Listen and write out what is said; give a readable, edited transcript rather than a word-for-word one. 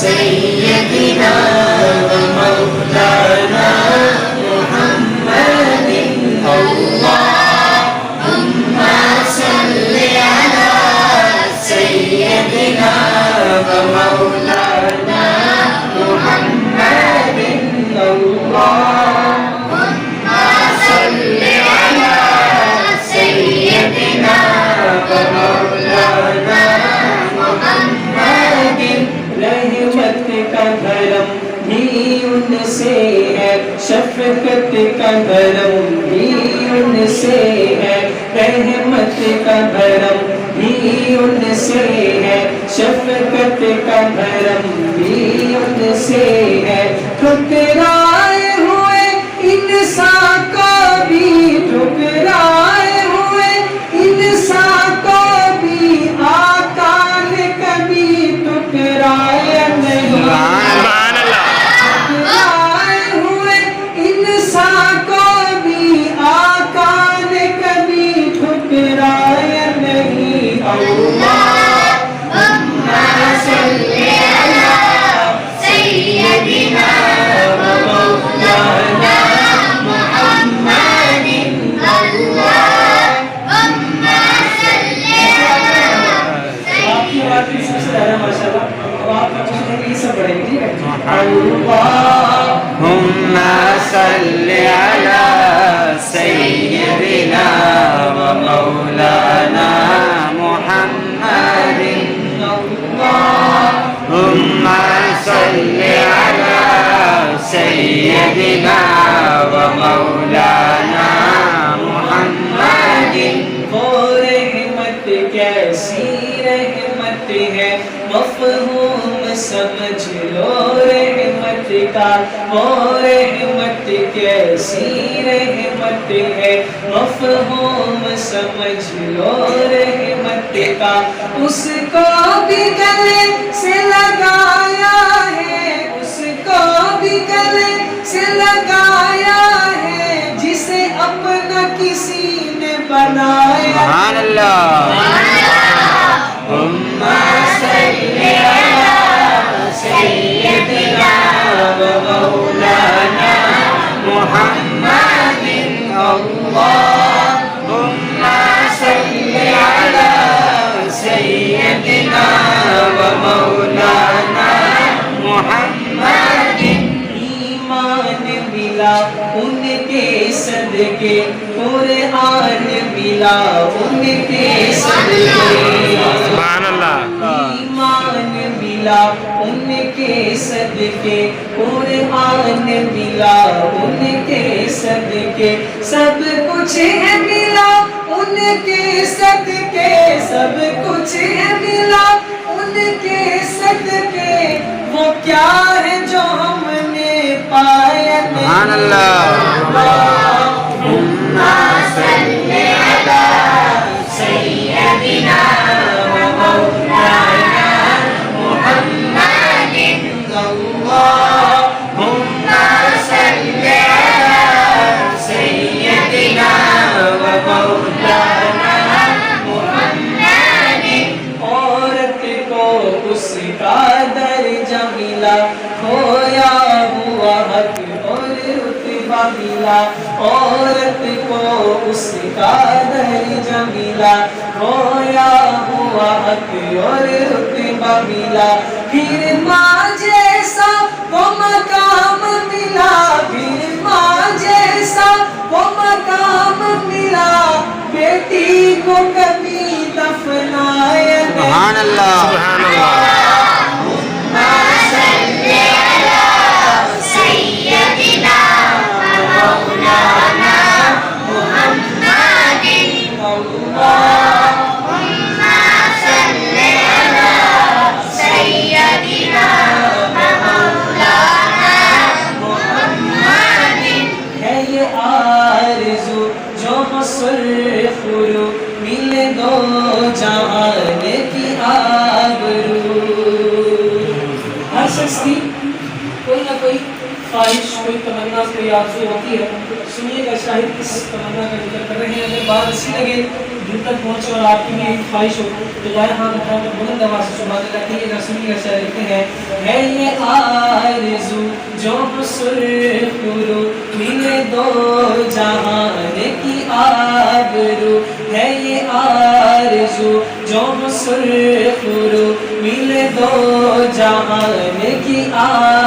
سيدنا ومولانا محمد اللهم صل على سيدنا ومولانا محمد اللهم صل على سيدنا ومولانا محمد رحمت کا دھرم بھی ان سے ہے شفقت کا دھرم بھی ان سے ہے رحمت کا دھرم بھی ان سے ہے شفقت کا دھرم بھی ان سے ہے ٹھکرائے ہوئے انسان کو بھی ٹھکرائے ہوئے انسان کو بھی آقا نے کبھی ٹھکرایا نہیں ٹھکرائے ہوئے انسان کو بھی آقا نے کبھی ٹھکرایا نہیں اللہم صل علی سیدنا ومولانا محمد اللہم صل علی آپ کی بات بھی سب سے زیادہ ماشاءاللہ اب آپ کا کچھ نہیں سب پڑھیں گے ٹھیک ہے اللہم صل علی سیدنا ومولانا محمد اللہم صل علی سیدنا ومولانا محمد وہ رحمت کیسی رحمت ہے مفہوم سمجھ لو رحمت کا وہ رحمت کیسی رحمت ہے مفہوم سمجھ لو رحمت کا اس کو بھی گلے سے لگایا ہے اس کو بھی گلے سے لگایا ہے جسے اپنا کسی نے بنایا سبحان اللہ اللہم صل علی سیدنا ومولانا محمد اللہم صل علی سیدنا ومولانا محمد ایمان ملا ان کے صدقے قرآن ملا ان کے صدقے سبحان اللہ ایمان ملا ان کے صدقے قرآن ملا ان کے صدقے سب کچھ ہے ملا ان کے صدقے سب کچھ ہے ملا ان کے صدقے وہ کیا ہے جو ہم نے پایا سبحان اللہ اللہم صل علی سیدنا ومولانا محمد اللہم صل علی سیدنا ومولانا محمد عورت کو اس کا درجہ ملا کھویا ہوا حق اور رتبہ ملا عورت کو اس کا درجہ ملا کھویا ہوا حق اور رتبہ ملا پھر ماں جیسا وہ مقام ملا پھر ماں جیسا وہ مقام ملا بیٹی کو کبھی دفنایا سبحان اللہ سبحان اللہ ملے دو جہان کی آبرو ہر شخص کی کوئی نہ کوئی خواہش کوئی تمنا کوئی آرزو ہوتی ہے سنیے گا شاہد کس تمنا کا ذکر کر رہے ہیں اگر بات اچھی لگے دل تک پہنچے اور آپ کی بھی ایک خواہش ہو تو دائیں ہاتھ اٹھا کر بلند آواز سے سبحان اللہ کہیے گا. سنیے گا شاعر لکھتے ہیں ہے یہ آرزو جو سرخ رو ملے دو جہان کی آبرو ہے یہ آرزو جو سرخ رو ملے دو جہان کی آبرو